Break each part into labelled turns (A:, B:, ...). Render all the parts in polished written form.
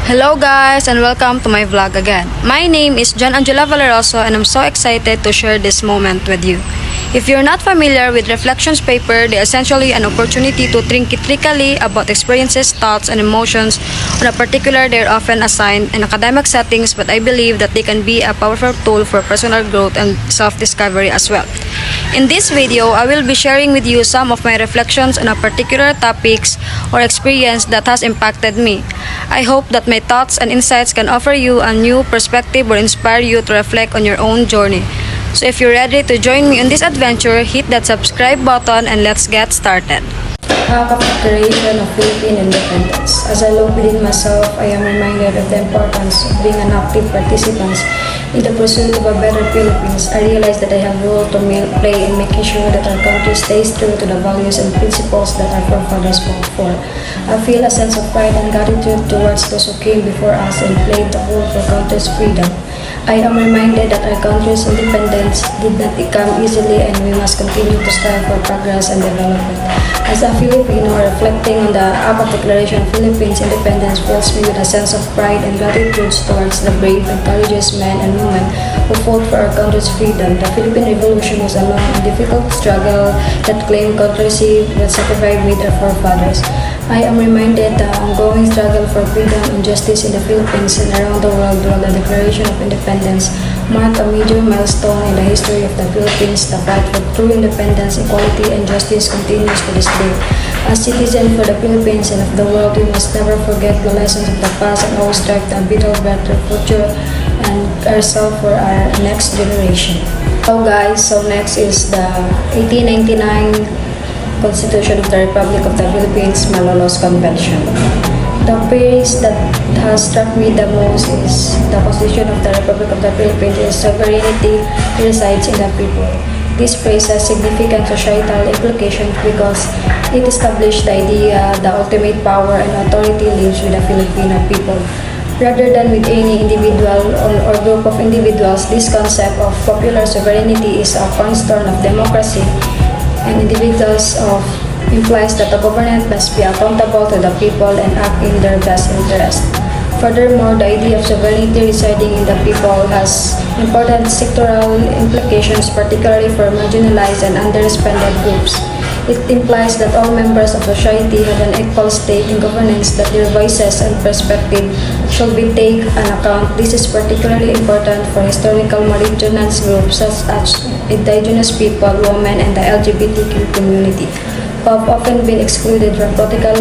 A: Hello guys and welcome to my vlog again. My name is John Angela Valeroso and I'm so excited to share this moment with you. If you're not familiar with reflections paper, they're essentially an opportunity to think critically about experiences, thoughts, and emotions on a particular. They're often assigned in academic settings, but I believe that they can be a powerful tool for personal growth and self-discovery as well. In this video, I will be sharing with you some of my reflections on a particular topics or experience that has impacted me. I hope that my thoughts and insights can offer you a new perspective or inspire you to reflect on your own journey. So if you're ready to join me on this adventure, hit that subscribe button and let's get started. Half of the creation of Philippine independence. As I look within myself, I am reminded of the importance of being an active participant in the pursuit of a better Philippines. I realize that I have a role to play in making sure that our country stays true to the values and principles that our forefathers fought for. I feel a sense of pride and gratitude towards those who came before us and played the role for country's freedom. I am reminded that our country's independence did not come easily and we must continue to strive for progress and development. As a Filipino, reflecting on the APA Declaration of Philippines independence fills me with a sense of pride and gratitude towards the brave and courageous men and women who fought for our country's freedom. The Philippine Revolution was a long and difficult struggle that claimed country but sacrificed with our forefathers. I am reminded the ongoing struggle for freedom and justice in the Philippines and around the world, while the Declaration of Independence marked a major milestone in the history of the Philippines. The fight for true independence, equality, and justice continues to this day. As citizens for the Philippines and of the world, we must never forget the lessons of the past and always strive to build a better future and ourselves for our next generation. So guys, next is the 1899 Constitution of the Republic of the Philippines, Malolos Convention. The phrase that has struck me the most is the Constitution of the Republic of the Philippines is sovereignty resides in the people. This phrase has significant societal implications because it established the idea the ultimate power and authority lives with the Filipino people. Rather than with any individual or group of individuals, this concept of popular sovereignty is a cornerstone of democracy, and individuals implies that the government must be accountable to the people and act in their best interest. Furthermore, the idea of sovereignty residing in the people has important sectoral implications, particularly for marginalized and underrepresented groups. It implies that all members of society have an equal stake in governance, that their voices and perspective should be taken into account. This is particularly important for historical marginalized groups such as indigenous people, women, and the LGBTQ community, who have often been excluded from political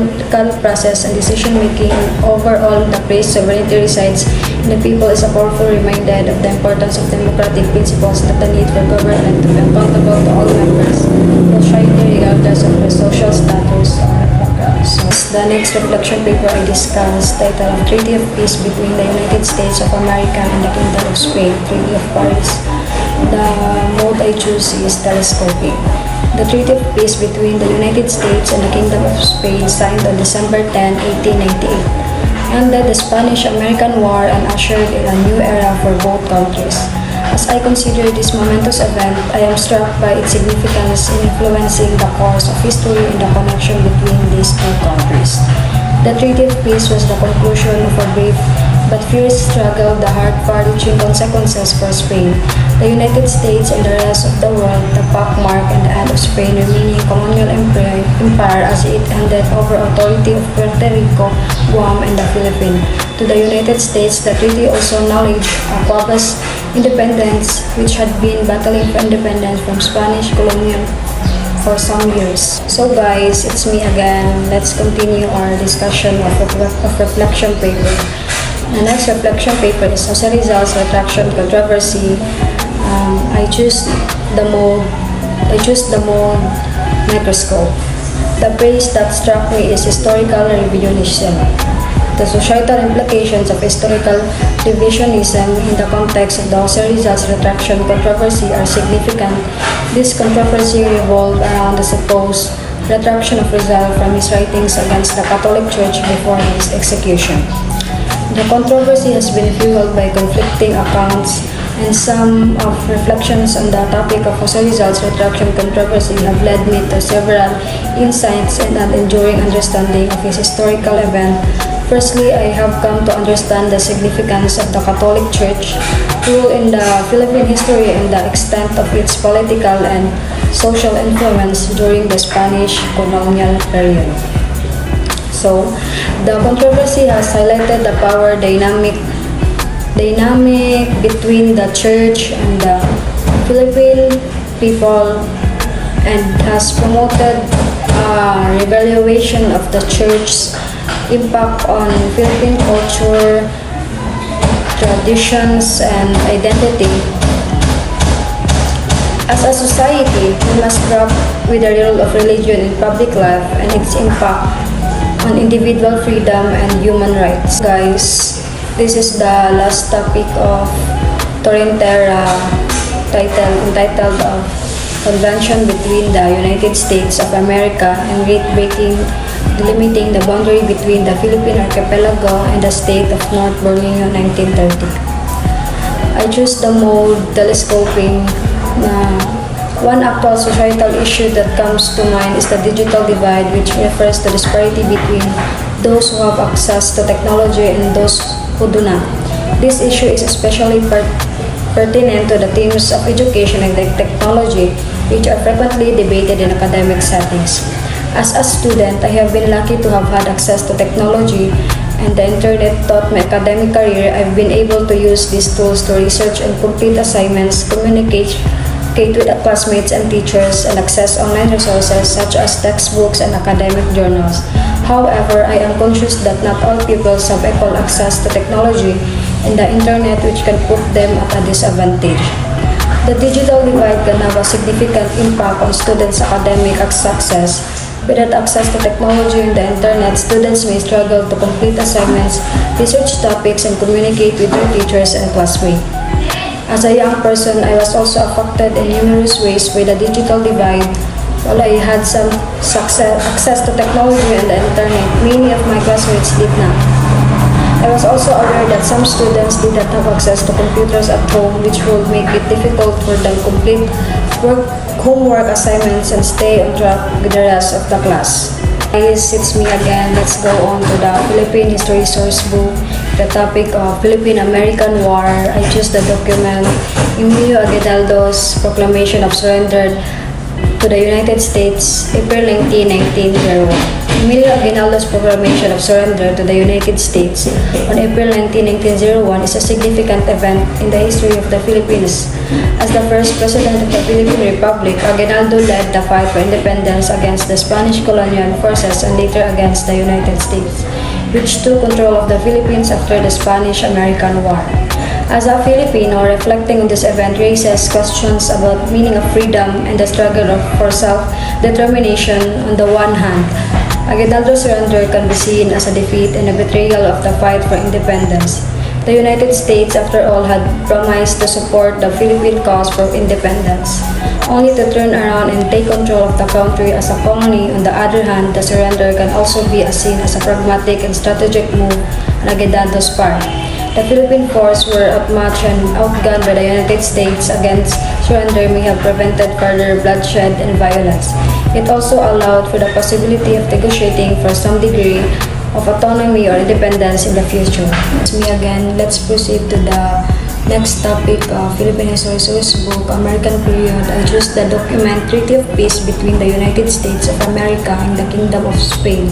A: process and decision-making. Overall, the phrase sovereignty resides in the people is a powerful reminder of the importance of democratic principles, that the need for government to be accountable to all members of society regardless of their social status or background. So, the next reflection paper I discussed, titled Treaty of Peace between the United States of America and the Kingdom of Spain, Treaty of Paris. The mode I choose is telescoping. The Treaty of Peace between the United States and the Kingdom of Spain, signed on December 10, 1898, ended the Spanish-American War and ushered in a new era for both countries. As I consider this momentous event, I am struck by its significance in influencing the course of history and the connection between these two countries. The Treaty of Peace was the conclusion of a brief but fierce struggle, the far-reaching consequences for Spain, the United States, and the rest of the world, the pockmark and the end of Spain remaining colonial empire as it handed over authority of Puerto Rico, Guam, and the Philippines to the United States. The treaty also acknowledged Cuba's independence, which had been battling for independence from Spanish colonial for some years. So guys, it's me again. Let's continue our discussion of reflection paper. The next reflection paper is as a results retraction controversy. I choose the mode microscope. The phrase that struck me is historical revisionism. The societal implications of historical revisionism in the context of the results retraction controversy are significant. This controversy revolved around the supposed retraction of Rizal from his writings against the Catholic Church before his execution. The controversy has been fueled by conflicting accounts, and some of reflections on the topic of Rizal's retraction controversy have led me to several insights and an enduring understanding of his historical event. Firstly, I have come to understand the significance of the Catholic Church role in the Philippine history and the extent of its political and social influence during the Spanish colonial period. So, the controversy has highlighted the power dynamic between the Church and the Philippine people and has promoted a revaluation of the Church's impact on Philippine culture, traditions, and identity. As a society, we must grapple with the role of religion in public life and its impact on individual freedom and human rights. Guys, this is the last topic of Torrentira entitled of Convention between the United States of America and Great Britain delimiting the boundary between the Philippine archipelago and the state of North Borneo 1930. I choose the mode telescoping na one actual societal issue that comes to mind is the digital divide, which refers to disparity between those who have access to technology and those who do not. This issue is especially pertinent to the themes of education and technology, which are frequently debated in academic settings. As a student, I have been lucky to have had access to technology and the internet throughout my academic career. I've been able to use these tools to research and complete assignments, communicate with classmates and teachers, and access online resources such as textbooks and academic journals. However, I am conscious that not all pupils have equal access to technology and the internet, which can put them at a disadvantage. The digital divide can have a significant impact on students' academic success. Without access to technology and the internet, students may struggle to complete assignments, research topics, and communicate with their teachers and classmates. As a young person, I was also affected in numerous ways by the digital divide. While I had some access to technology and the internet, many of my classmates did not. I was also aware that some students did not have access to computers at home, which would make it difficult for them to complete homework assignments and stay on track with the rest of the class. Guys, it's me again. Let's go on to the Philippine History Sourcebook, the topic of Philippine-American War. I choose the document Emilio Aguinaldo's Proclamation of Surrender to the United States, April 19, 1901. Emilio Aguinaldo's Proclamation of Surrender to the United States on April 19, 1901 is a significant event in the history of the Philippines. As the first president of the Philippine Republic, Aguinaldo led the fight for independence against the Spanish colonial forces and later against the United States, which took control of the Philippines after the Spanish-American War. As a Filipino, reflecting on this event raises questions about meaning of freedom and the struggle for self-determination. On the one hand, Aguinaldo's surrender can be seen as a defeat and a betrayal of the fight for independence. The United States, after all, had promised to support the Philippine cause for independence, only to turn around and take control of the country as a colony. On the other hand, the surrender can also be seen as a pragmatic and strategic move on Aguinaldo's part. The Philippine forces were outmatched and outgunned by the United States. Against surrender may have prevented further bloodshed and violence. It also allowed for the possibility of negotiating for some degree of autonomy or independence in the future. It's me again. Let's proceed to the next topic of Philippine History Sourcebook, American period. I choose the document Treaty of Peace between the United States of America and the Kingdom of Spain.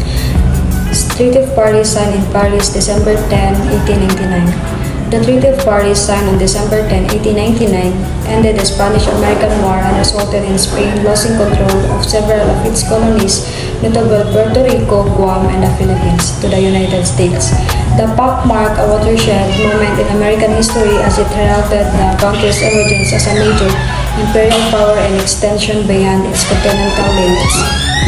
A: Treaty of Paris signed in Paris, December 10, 1899. The Treaty of Paris, signed on December 10, 1899, ended the Spanish-American War and resulted in Spain losing control of several of its colonies, notably Puerto Rico, Guam, and the Philippines, to the United States. The pact marked a watershed moment in American history as it heralded the country's emergence as a major imperial power and extension beyond its continental limits.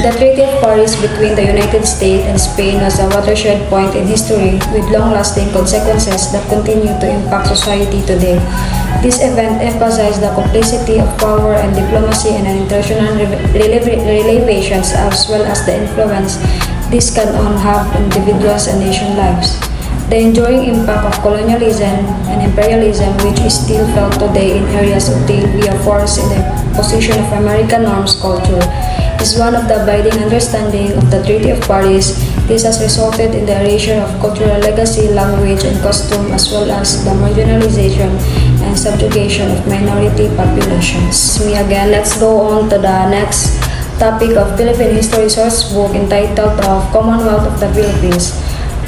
A: The Treaty of Paris between the United States and Spain was a watershed point in history with long-lasting consequences that continue to impact society today. This event emphasized the complexity of power and diplomacy and international relations, as well as the influence this can have on individuals and nation lives. The enduring impact of colonialism and imperialism, which is still felt today in areas obtained via force in the position of American norms culture, is one of the abiding understanding of the Treaty of Paris. This has resulted in the erasure of cultural legacy, language, and costume, as well as the marginalization and subjugation of minority populations. Me again, let's go on to the next topic of Philippine History Sourcebook entitled of Commonwealth of the Philippines.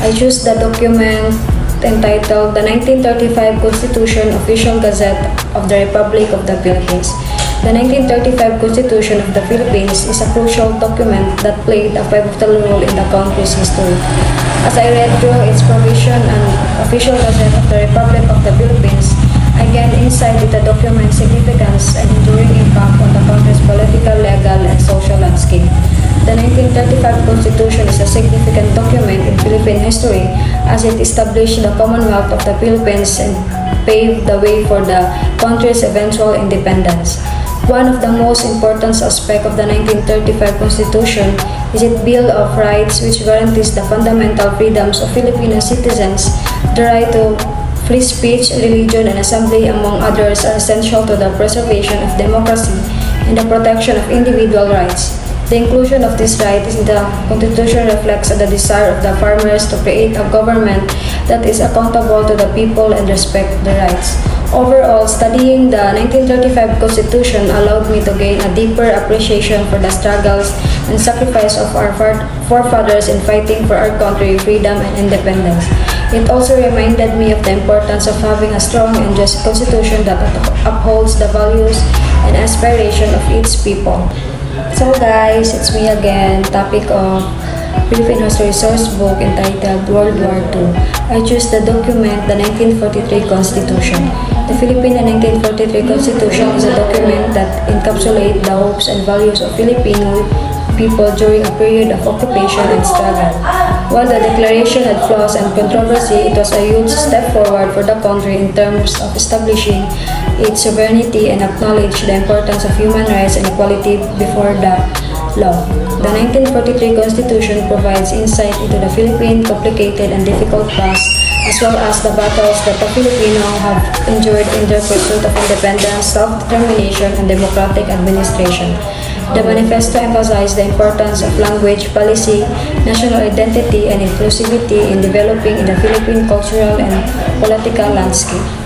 A: I choose the document entitled The 1935 Constitution, Official Gazette of the Republic of the Philippines. The 1935 Constitution of the Philippines is a crucial document that played a pivotal role in the country's history. As I read through its provision and Official Gazette of the Republic of the Philippines, I gained insight into the document's significance and enduring impact on the country's political, legal, and social landscape. The 1935 Constitution is a significant document in Philippine history as it established the Commonwealth of the Philippines and paved the way for the country's eventual independence. One of the most important aspects of the 1935 Constitution is its Bill of Rights, which guarantees the fundamental freedoms of Filipino citizens. The right to free speech, religion, and assembly, among others, are essential to the preservation of democracy and the protection of individual rights. The inclusion of this right in the Constitution reflects the desire of the farmers to create a government that is accountable to the people and respect their rights. Overall, studying the 1935 Constitution allowed me to gain a deeper appreciation for the struggles and sacrifice of our forefathers in fighting for our country, freedom, and independence. It also reminded me of the importance of having a strong and just constitution that upholds the values and aspiration of its people. So guys, it's me again, topic of Philippine History Sourcebook entitled World War II. I choose the document, the 1943 Constitution. The Philippine 1943 Constitution is a document that encapsulates the hopes and values of Filipino people during a period of occupation and struggle. While the declaration had flaws and controversy, it was a huge step forward for the country in terms of establishing its sovereignty and acknowledge the importance of human rights and equality before the law. The 1943 Constitution provides insight into the Philippine complicated and difficult past, as well as the battles that the Filipino have endured in their pursuit of independence, self-determination, and democratic administration. The manifesto emphasized the importance of language policy, national identity, and inclusivity in developing in the Philippine cultural and political landscape.